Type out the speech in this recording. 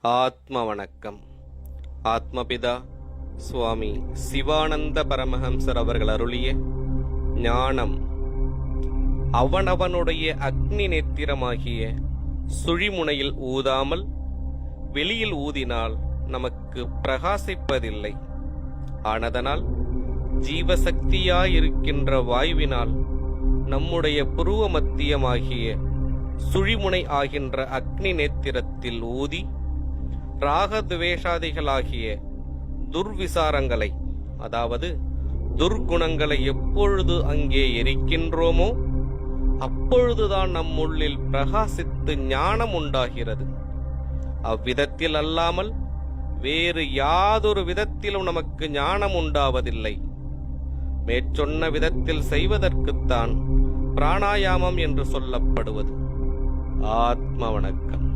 ஆத்ம வணக்கம். ஆத்மபிதா சுவாமி சிவானந்த பரமஹம்சர் அவர்கள் அருளிய ஞானம் அவனவனுடைய அக்னி நேத்திரமாகிய சுழிமுனையில் ஊதாமல் வெளியில் ஊதினால் நமக்கு பிரகாசிப்பதில்லை. ஆனதனால் ஜீவசக்தியாயிருக்கின்ற வாயுவினால் நம்முடைய புருவ மத்தியமாகிய சுழிமுனை ஆகின்ற அக்னி நேத்திரத்தில் ஊதி ராகத்வேஷாதிகளாகிய துர்விசாரங்களை, அதாவது துர்குணங்களை எப்பொழுது அங்கே எரிக்கின்றோமோ அப்பொழுதுதான் நம்முள்ளில் பிரகாசித்து ஞானம் உண்டாகிறது. அவ்விதத்தில் அல்லாமல் வேறு யாதொரு விதத்திலும் நமக்கு ஞானம் உண்டாவதில்லை. மேற்சொன்ன விதத்தில் செய்வதற்குத்தான் பிராணாயாமம் என்று சொல்லப்படுவது. ஆத்ம வணக்கம்.